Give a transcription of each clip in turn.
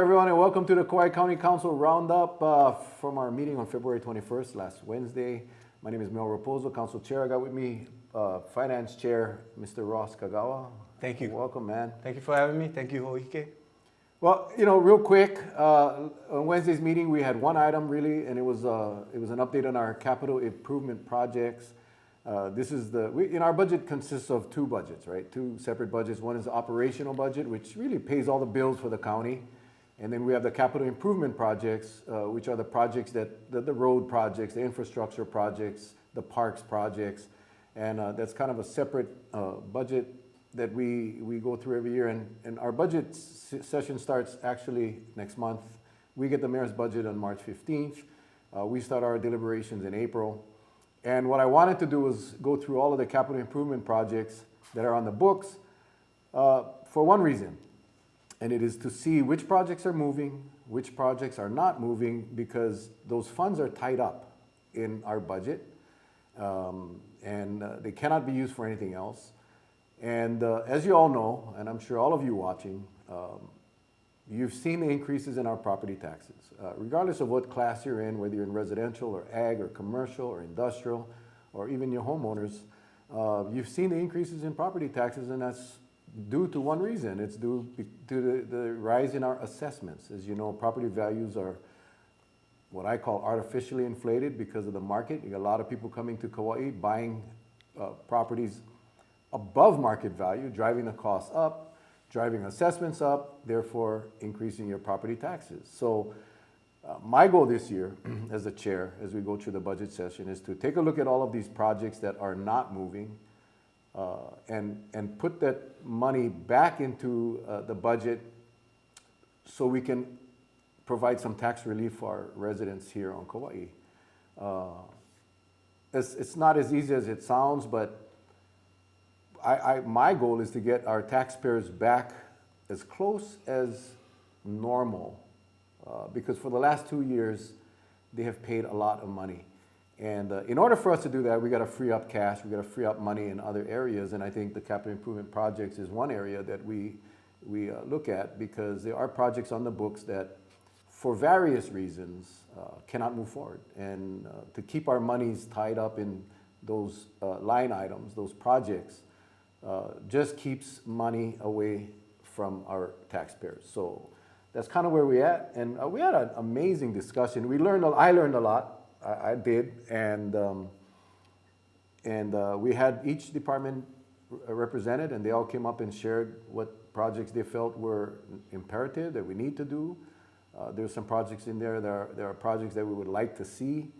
everyone, and welcome to the Kauai County Council Roundup from our meeting on February 21st, last Wednesday. My name is Mel Rapozo, Council Chair. I got with me Finance Chair, Mr. Ross Kagawa. Thank you. Welcome, man. Thank you for having me. Thank you, Hoike. Well, real quick, on Wednesday's meeting, we had one item really, and it was an update on our capital improvement projects. Our budget consists of two budgets, right? Two separate budgets. One is the operational budget, which really pays all the bills for the county. And then we have the capital improvement projects, which are the projects the road projects, the infrastructure projects, the parks projects. And that's kind of a separate budget that we go through every year. And our budget session starts actually next month. We get the mayor's budget on March 15th. We start our deliberations in April. And what I wanted to do was go through all of the capital improvement projects that are on the books for one reason. And it is to see which projects are moving, which projects are not moving, because those funds are tied up in our budget. And they cannot be used for anything else. And as you all know, and I'm sure all of you watching, you've seen the increases in our property taxes. Regardless of what class you're in, whether you're in residential or ag or commercial or industrial, or even your homeowners, you've seen the increases in property taxes, and that's due to one reason. It's due to the rise in our assessments. As you know, property values are what I call artificially inflated because of the market. You got a lot of people coming to Kauai buying properties above market value, driving the costs up, driving assessments up, therefore increasing your property taxes. So my goal this year as the chair, as we go through the budget session, is to take a look at all of these projects that are not moving and put that money back into the budget so we can provide some tax relief for our residents here on Kauai. It's not as easy as it sounds, but my goal is to get our taxpayers back as close as normal, because for the last 2 years, they have paid a lot of money. And in order for us to do that, we got to free up cash, we got to free up money in other areas, and I think the capital improvement projects is one area that we look at, because there are projects on the books that, for various reasons, cannot move forward. And to keep our monies tied up in those line items, those projects, just keeps money away from our taxpayers. So that's kind of where we're at. And we had an amazing discussion. I learned a lot. I did. And we had each department represented, and they all came up and shared what projects they felt were imperative that we need to do. There's some projects in there. There are projects that we would like to see.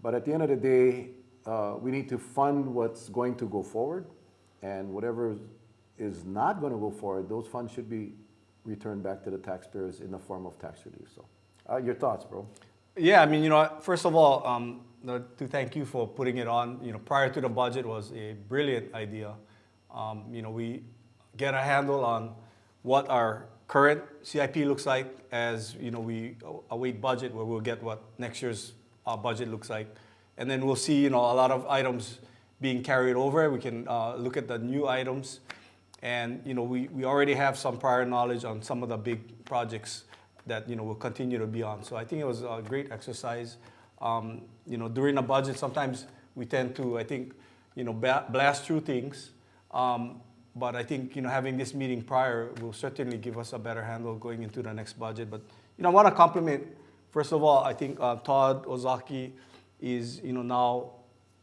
But at the end of the day, we need to fund what's going to go forward. And whatever is not going to go forward, those funds should be returned back to the taxpayers in the form of tax relief. So, your thoughts, bro? Yeah, I mean, first of all, to thank you for putting it on. Prior to the budget was a brilliant idea. We get a handle on what our current CIP looks like as, we await budget, where we'll get what next year's budget looks like. And then we'll see, a lot of items being carried over. We can look at the new items, and we already have some prior knowledge on some of the big projects that will continue to be on. So I think it was a great exercise. During the budget, sometimes we tend to, blast through things. But I think having this meeting prior will certainly give us a better handle going into the next budget. But I want to compliment, first of all, I think Todd Ozaki is now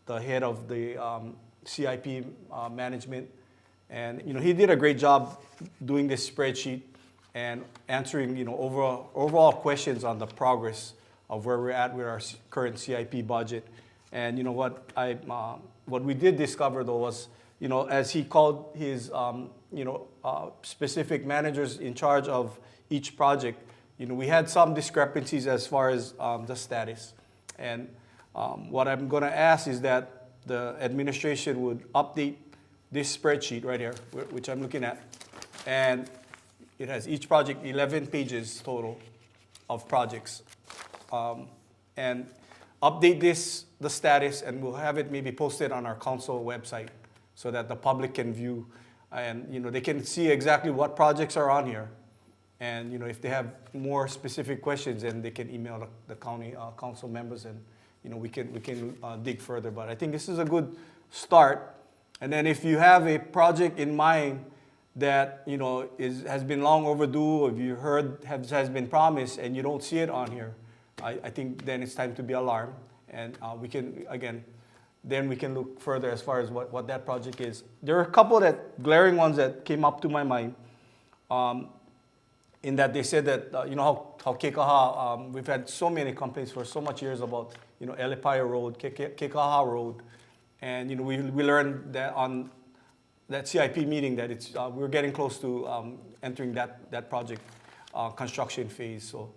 the head of the CIP management. And, he did a great job doing this spreadsheet and answering, overall questions on the progress of where we're at with our current CIP budget. And, what we did discover, though, was, as he called his, specific managers in charge of each project, we had some discrepancies as far as the status. And what I'm going to ask is that the administration would update this spreadsheet right here, which I'm looking at, and it has each project 11 pages total of projects, and update the status, and we'll have it maybe posted on our council website so that the public can view, and they can see exactly what projects are on here, And if they have more specific questions, then they can email the county council members, and we can dig further. But I think this is a good start. And then if you have a project in mind that has been long overdue, or if you heard has been promised and you don't see it on here, I think then it's time to be alarmed, and we can then we can look further as far as what that project is. There are a couple that glaring ones that came up to my mind. In that they said that how Kekaha, we've had so many complaints for so much years about Elipaya Road, Kekaha Road, and we learned that on that CIP meeting that we're getting close to entering that project construction phase. So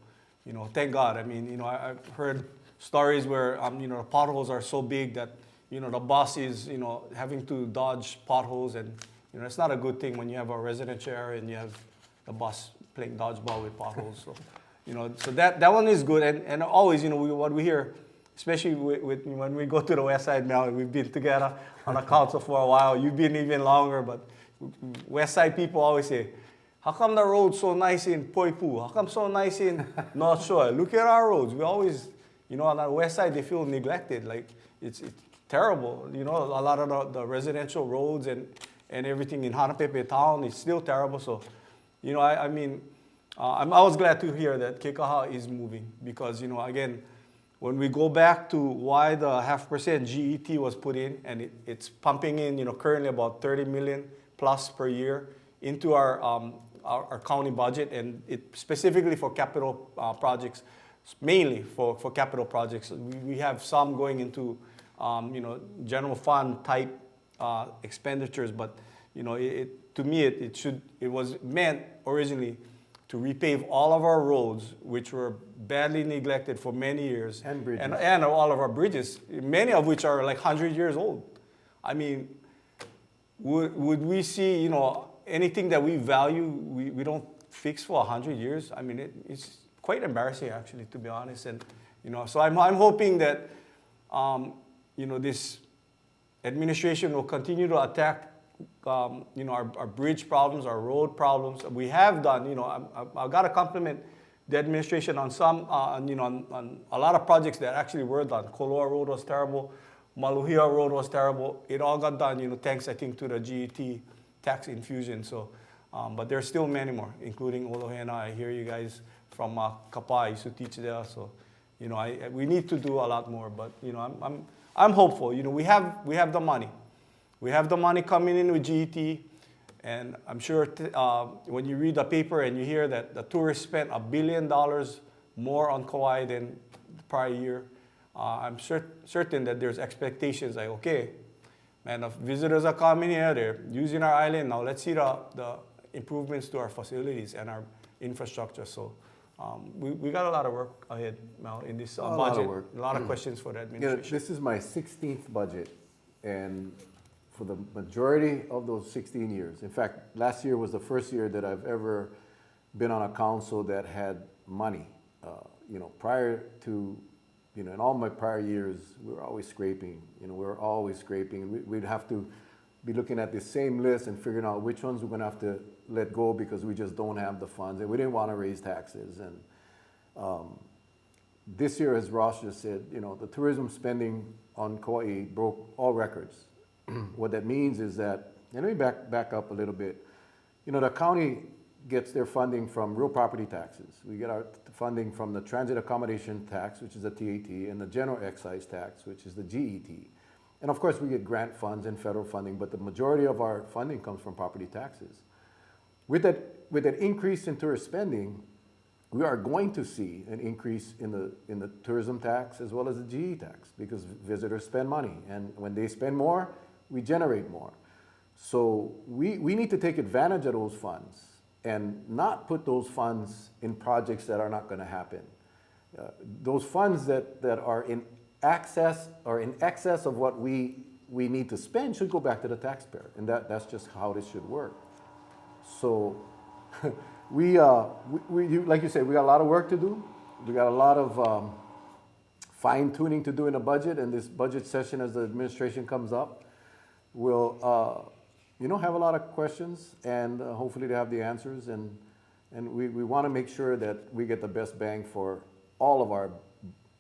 thank God. I mean I've heard stories where the potholes are so big that the bus is having to dodge potholes, and it's not a good thing when you have a residential area and you have the bus playing dodgeball with potholes. So so that one is good, and always what we hear, especially with when we go to the West Side now, we've been together on a council for a while. You've been even longer, but West Side people always say, how come the road's so nice in Poipu? How come so nice in North Shore? Look at our roads. We always, on the West Side, they feel neglected. Like it's terrible. A lot of the residential roads and everything in Hanapepe town is still terrible. So, I was glad to hear that Kekaha is moving, because, again, when we go back to why the 0.5% GET was put in, and it's pumping in, currently about 30 million plus per year into our county budget, and it specifically for capital projects, mainly for capital projects. We have some going into, general fund type expenditures, but to me it was meant originally to repave all of our roads, which were badly neglected for many years. And bridges. And all of our bridges, many of which are like 100 years old. I mean, would we see, anything that we value, we don't fix for 100 years? I mean, it's quite embarrassing, actually, to be honest. And, so I'm hoping that, this administration will continue to attack our bridge problems, our road problems. We have done, I've got to compliment the administration on some, on a lot of projects that actually were done. Koloa Road was terrible. Maluhia Road was terrible. It all got done, thanks, I think, to the GET tax infusion. So, but there's still many more, including Olohena. I hear you guys from Kauai. I used to teach there. So, we need to do a lot more. But, I'm hopeful. We have the money. We have the money coming in with GET, and I'm sure when you read the paper and you hear that the tourists spent $1 billion more on Kauai than the prior year, I'm certain that there's expectations like, okay, man, the visitors are coming here, they're using our island, now let's see the improvements to our facilities and our infrastructure. So we got a lot of work ahead now in this budget. Lot of work. A lot of questions for the administration. This is my 16th budget, and for the majority of those 16 years. In fact, last year was the first year that I've ever been on a council that had money. Prior to, in all my prior years, we were always scraping. We'd have to be looking at the same list and figuring out which ones we're going to have to let go because we just don't have the funds, and we didn't want to raise taxes. And this year, as Ross just said, the tourism spending on Kauai broke all records. What that means is that, and let me back up a little bit. The county gets their funding from real property taxes. We get our funding from the transit accommodation tax, which is the TAT, and the general excise tax, which is the GET. And of course, we get grant funds and federal funding, but the majority of our funding comes from property taxes. With that increase in tourist spending, we are going to see an increase in the tourism tax as well as the GE tax, because visitors spend money, and when they spend more, we generate more. So we need to take advantage of those funds and not put those funds in projects that are not going to happen. Those funds that are in excess of what we need to spend should go back to the taxpayer, and that's just how this should work. So we like you said, we got a lot of work to do. We got a lot of fine tuning to do in the budget, and this budget session, as the administration comes up, we'll have a lot of questions, and hopefully they have the answers, and And we want to make sure that we get the best bang for all of our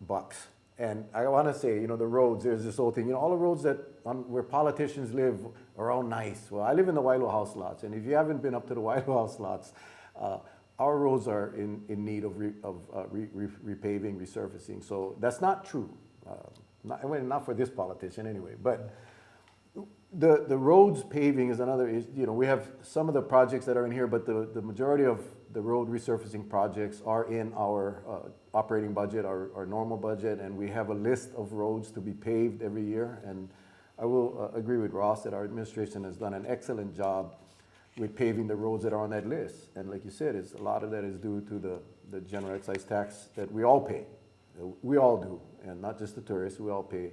bucks. And I want to say, the roads, there's this whole thing, all the roads where politicians live are all nice. Well, I live in the Wailo House lots, and if you haven't been up to the Wailo House lots, our roads are in need of repaving, resurfacing. So that's not true. Not for this politician anyway, but the roads paving is another, we have some of the projects that are in here, but the majority of the road resurfacing projects are in our operating budget, our normal budget, and we have a list of roads to be paved every year. And I will agree with Ross that our administration has done an excellent job with paving the roads that are on that list. And like you said, a lot of that is due to the general excise tax that we all pay. We all do, and not just the tourists, we all pay.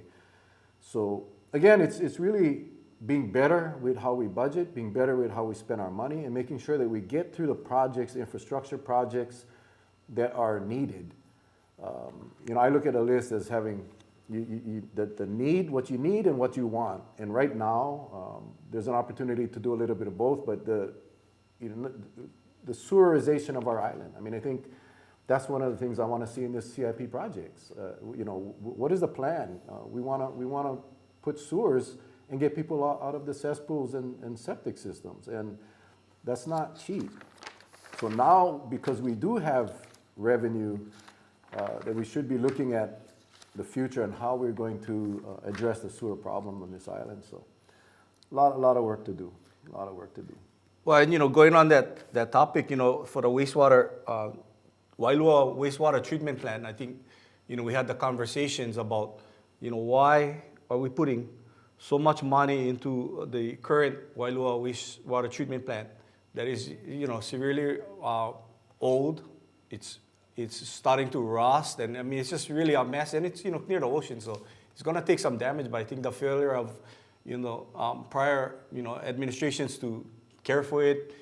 So again, it's really being better with how we budget, being better with how we spend our money, and making sure that we get through the projects, infrastructure projects that are needed. I look at a list as having the need, what you need and what you want. And right now, there's an opportunity to do a little bit of both, but the sewerization of our island. I mean, I think that's one of the things I want to see in this CIP projects. What is the plan? We want to put sewers and get people out of the cesspools and septic systems, and that's not cheap. So now, because we do have revenue, that we should be looking at the future and how we're going to address the sewer problem on this island. So a lot of work to do, Well, and, going on that topic, for the wastewater, Wailua wastewater treatment plant, I think, we had the conversations about, why are we putting so much money into the current Wailua wastewater treatment plant that is, severely old. It's starting to rust, and I mean, it's just really a mess, and it's, near the ocean, so it's gonna take some damage, but I think the failure of, prior, administrations to care for it,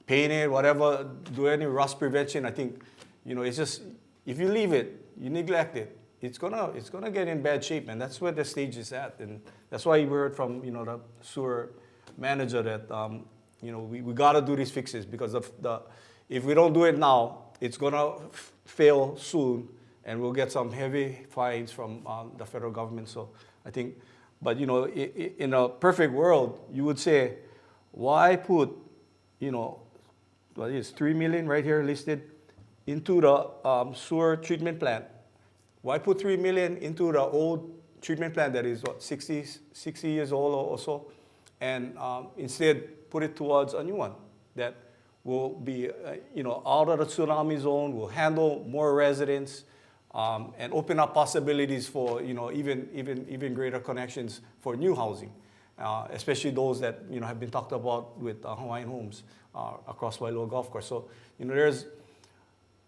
paint it, whatever, do any rust prevention, I think, it's just, if you leave it, you neglect it, it's gonna get in bad shape, and that's where the stage is at, and that's why we heard from, the sewer manager that, we gotta do these fixes, because if we don't do it now, it's gonna fail soon, and we'll get some heavy fines from the federal government. So I think, but in a perfect world, you would say, why put, what is $3 million right here listed into the sewer treatment plant? Why put $3 million into the old treatment plant that is 60 years old or so, and instead put it towards a new one that will be, out of the tsunami zone, will handle more residents, and open up possibilities for, even greater connections for new housing, especially those that, have been talked about with Hawaiian Homes across Wailua Golf Course. So,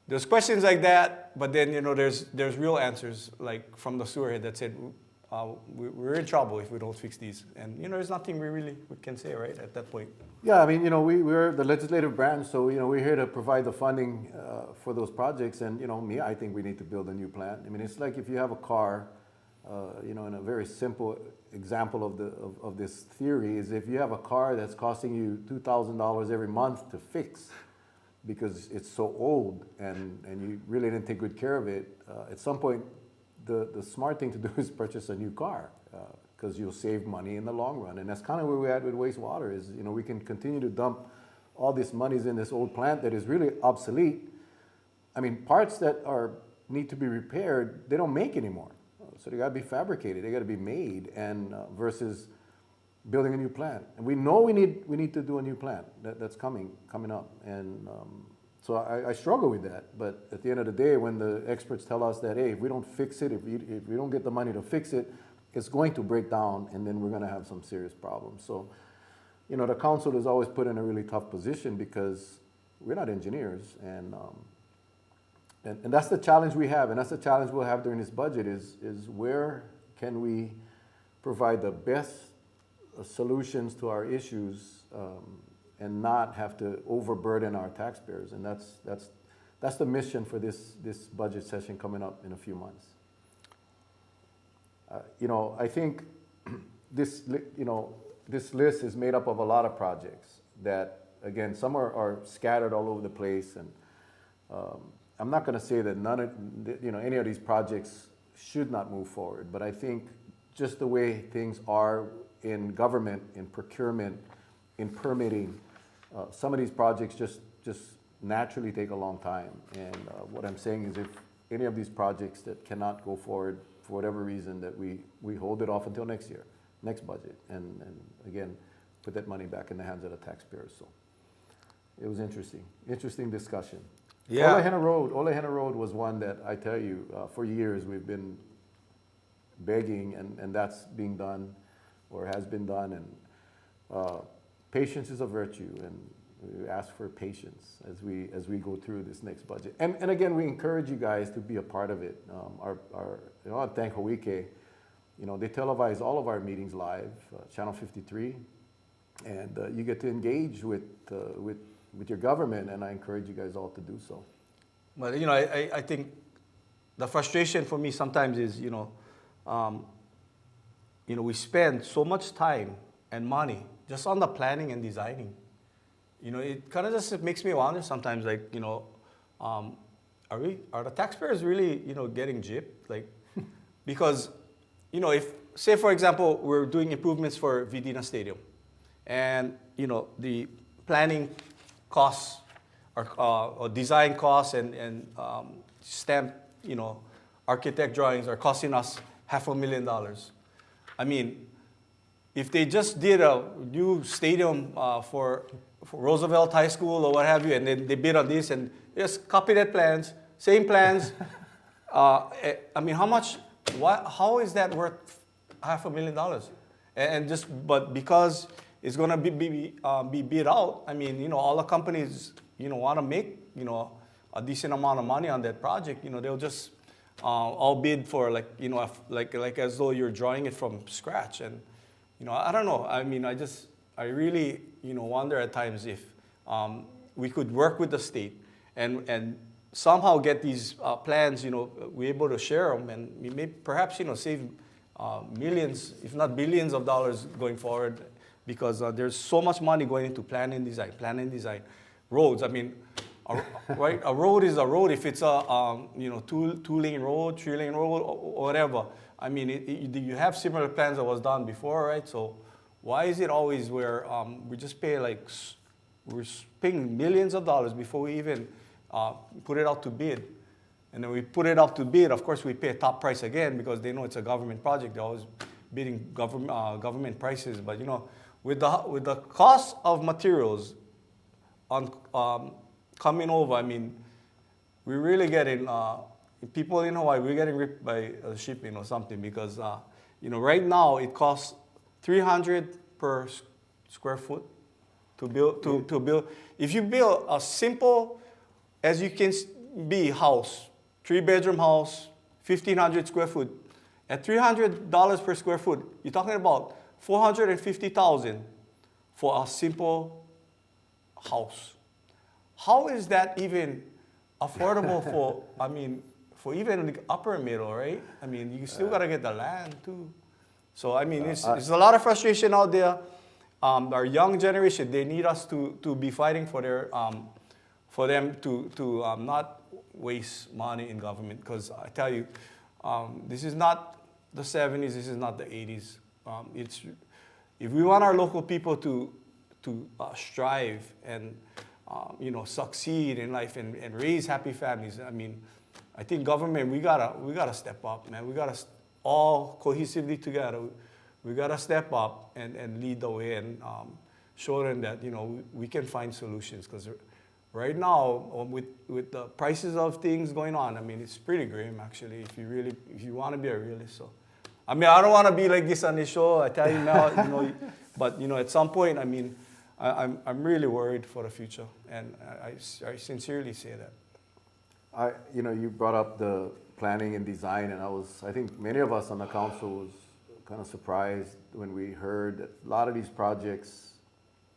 there's questions like that, but then, there's real answers, like from the sewer head that said, we're in trouble if we don't fix these. And, there's nothing we can say, right, at that point. Yeah, I mean, we're the legislative branch, so, we're here to provide the funding for those projects. And, I think we need to build a new plant. I mean, it's like if you have a car, in a very simple example of this theory is if you have a car that's costing you $2,000 every month to fix because it's so old and you really didn't take good care of it, at some point, the smart thing to do is purchase a new car. Because you'll save money in the long run. And that's kind of where we're at with wastewater is, we can continue to dump all these monies in this old plant that is really obsolete. I mean, parts that need to be repaired, they don't make anymore. So they gotta be fabricated, they gotta be made, and versus building a new plant. And we know we need to do a new plant that's coming up. And so I struggle with that. But at the end of the day, when the experts tell us that, hey, if we don't fix it, if we don't get the money to fix it, it's going to break down, and then we're going to have some serious problems. So, the council is always put in a really tough position because we're not engineers, and that's the challenge we have, and that's the challenge we'll have during this budget is where can we provide the best solutions to our issues and not have to overburden our taxpayers, and that's the mission for this budget session coming up in a few months. I think this list is made up of a lot of projects that, again, some are scattered all over the place, and I'm not going to say that any of these projects should not move forward, but I think just the way things are in government, in procurement, in permitting, some of these projects just naturally take a long time. And what I'm saying is, if any of these projects that cannot go forward for whatever reason, that we hold it off until next year, next budget, and again, put that money back in the hands of the taxpayers. So it was interesting discussion. Yeah. Olehana Road was one that I tell you, for years we've been begging, and that's being done, or has been done, and patience is a virtue, and we ask for patience as we go through this next budget. And again, we encourage you guys to be a part of it. I thank Hoike. They televise all of our meetings live, Channel 53, and you get to engage with your government, and I encourage you guys all to do so. But I think the frustration for me sometimes is we spend so much time and money just on the planning and designing. It kind of just makes me wonder sometimes, like, are the taxpayers really getting gypped? Like, because if, say for example, we're doing improvements for Vidina Stadium, and the planning costs or design costs and stamp architect drawings are costing us $500,000. I mean, if they just did a new stadium for Roosevelt High School or what have you, and then they bid on this and just copy that plans, same plans. I mean, how is that worth $500,000? But because it's going to be bid out, I mean, all the companies, want to make, a decent amount of money on that project, they'll just all bid for like as though you're drawing it from scratch. And, I don't know. I mean, I really, wonder at times if we could work with the state and somehow get these plans, we're able to share them, and we may perhaps, save millions, if not billions of dollars going forward, because there's so much money going into plan and design. Roads, I mean, right? A road is a road. If it's a two-lane road, three-lane road, or whatever, I mean, you have similar plans that was done before, right? So why is it always where we just pay we're paying millions of dollars before we even put it out to bid? And then we put it out to bid. Of course, we pay a top price again because they know it's a government project. They're always bidding government prices. But with the cost of materials on coming over, I mean, we're really getting people in Hawaii. We're getting ripped by shipping or something, because right now it costs $300 per square foot to build. To build. If you build a simple, as you can be, house, 3-bedroom house, 1,500 square foot, at $300 per square foot, you're talking about $450,000 for a simple house. How is that even affordable for? I mean, for even the upper middle, right? I mean, you still gotta get the land too. So I mean, it's a lot of frustration out there. Our young generation, they need us to be fighting for them to not waste money in government. Because I tell you, this is not the 70s, this is not the 80s. If we want our local people to strive and succeed in life and raise happy families, I mean, I think government, we gotta step up, man. We gotta all cohesively together. We gotta step up and lead the way and show them that we can find solutions. Because right now, with the prices of things going on, I mean, it's pretty grim actually. If you want to be a realist, so I mean, I don't want to be like this on this show. I tell you now, but at some point, I mean, I'm really worried for the future, and I sincerely say that. You brought up the planning and design, and I think many of us on the council was kind of surprised when we heard that a lot of these projects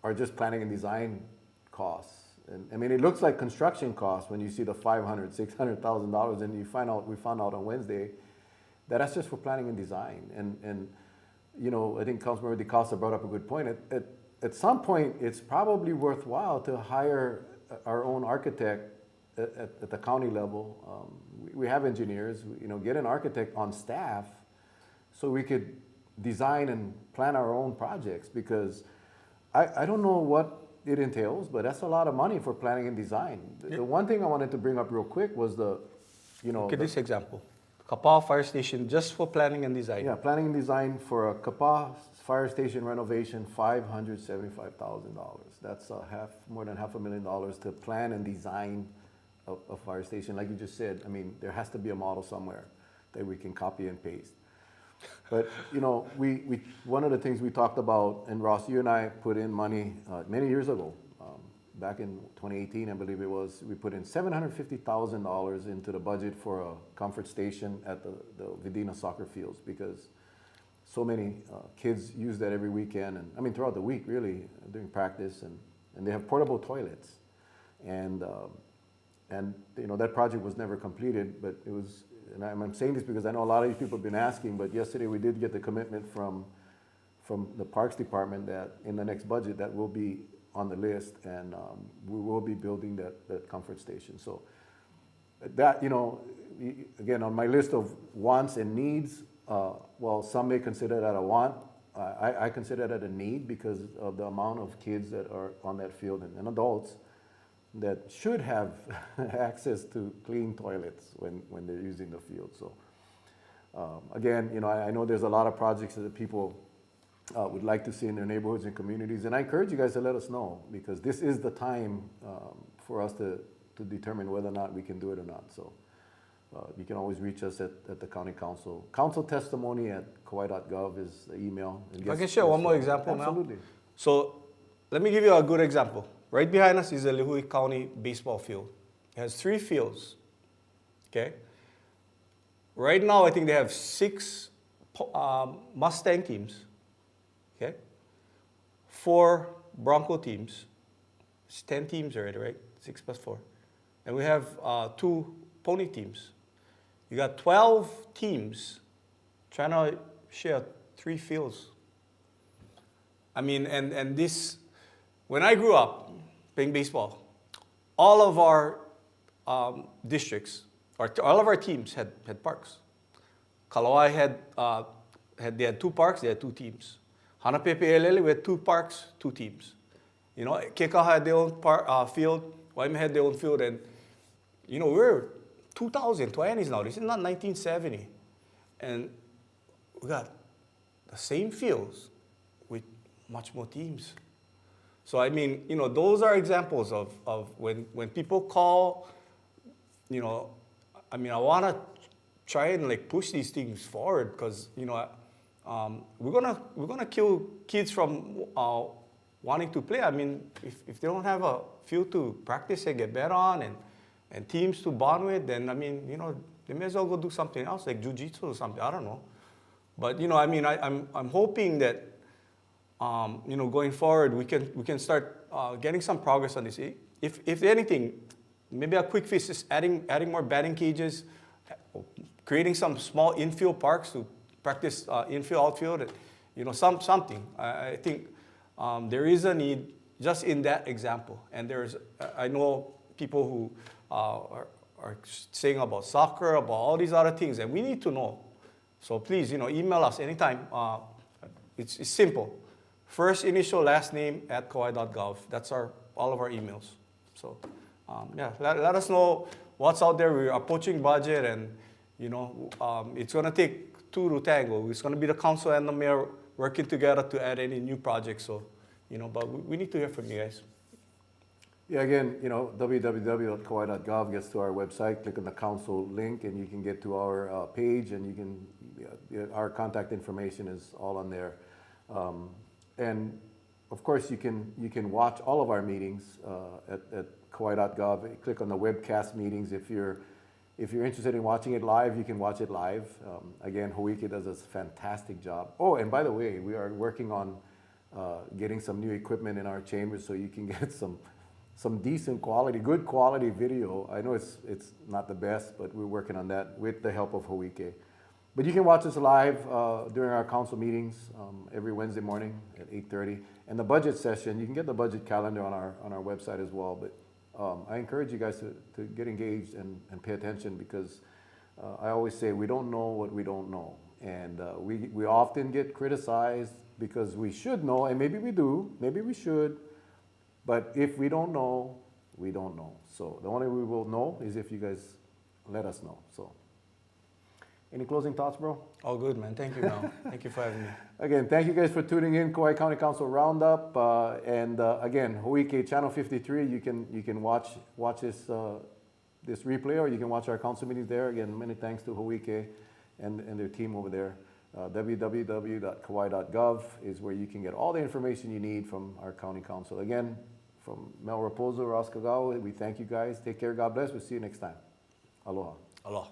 are just planning and design costs. And I mean, it looks like construction costs when you see the $500,000, $600,000, and we found out on Wednesday that that's just for planning and design. And I think Councilmember DeCosta brought up a good point. at some point, it's probably worthwhile to hire our own architect at the county level. We have engineers, get an architect on staff so we could design and plan our own projects, because I don't know what it entails, but that's a lot of money for planning and design. The one thing I wanted to bring up real quick was Look at this example. Kauai Fire Station just for planning and design. Yeah, planning and design for a Kauai fire station renovation, $575,000. That's more than $500,000 to plan and design a fire station. Like you just said, I mean, there has to be a model somewhere that we can copy and paste. But we one of the things we talked about, and Ross, you and I put in money many years ago, back in 2018, I believe it was. We put in $750,000 into the budget for a comfort station at the Vidina soccer fields, because so many kids use that every weekend, and I mean throughout the week, really, during practice, and they have portable toilets, and that project was never completed, but it was. And I'm saying this because I know a lot of these people have been asking, but yesterday we did get the commitment from the Parks Department that in the next budget that will be on the list, and we will be building that comfort station. So that, again, on my list of wants and needs, well, some may consider that a want. I consider that a need because of the amount of kids that are on that field, and adults that should have access to clean toilets when they're using the field. So again, I know there's a lot of projects that people would like to see in their neighborhoods and communities, and I encourage you guys to let us know, because this is the time for us to determine whether or not we can do it or not. So you can always reach us at the county council. Council testimony at kauai.gov is the email. If I can share one more example now. Absolutely. So let me give you a good example. Right behind us is the Lihue County baseball field. It has 3 fields, okay? Right now, I think they have 6 Mustang teams, okay? 4 Bronco teams. It's 10 teams already, right? 6 plus 4. And we have 2 pony teams. You got 12 teams trying to share 3 fields. I mean, and this, when I grew up playing baseball, all of our districts, or all of our teams had parks. Kauai had 2 parks, they had 2 teams. Hanapepe'elele, we had 2 parks, 2 teams. Kekaha had their own field, Waimea had their own field, and we're 2020s now. This is not 1970, and we got the same fields with much more teams. So I mean, those are examples of when people call, I mean, I want to try and push these things forward, because we're gonna kill kids from wanting to play. I mean, if they don't have a field to practice and get better on, and teams to bond with, then I mean, they may as well go do something else like jiu-jitsu or something. I don't know, but I mean, I'm hoping that. Going forward, we can start getting some progress on this. If anything, maybe a quick fix is adding more batting cages, creating some small infield parks to practice infield, outfield, something. I think there is a need just in that example. And I know people who are saying about soccer, about all these other things, and we need to know. So please, email us anytime. It's simple. First initial, last name at kauai.gov. That's all of our emails. So, let us know what's out there. We're approaching budget, and it's going to take 2 to tango. It's going to be the council and the mayor working together to add any new projects. So, but we need to hear from you guys. Yeah, again, www.kauai.gov gets to our website. Click on the council link, and you can get to our page, and our contact information is all on there. And of course, you can watch all of our meetings at kauai.gov. Click on the webcast meetings. If you're interested in watching it live, you can watch it live. Again, Hoike does a fantastic job. Oh, and by the way, we are working on getting some new equipment in our chambers so you can get some decent quality, good quality video. I know it's not the best, but we're working on that with the help of Hoike. But you can watch us live during our council meetings every Wednesday morning at 8:30. And the budget session, you can get the budget calendar on our website as well. But I encourage you guys to get engaged and pay attention, because I always say we don't know what we don't know. And we often get criticized because we should know, and maybe we do, maybe we should. But if we don't know, we don't know. So the only way we will know is if you guys let us know. So any closing thoughts, bro? All good, man. Thank you, Mel. Thank you for having me. Again, thank you guys for tuning in, Kauai County Council Roundup. Again, Hoike Channel 53, you can watch this replay, or you can watch our council meetings there. Again, many thanks to Hoike and their team over there. www.kauai.gov is where you can get all the information you need from our county council. Again, from Mel Rapozo, Roskagawa, we thank you guys. Take care. God bless. We'll see you next time. Aloha. Aloha.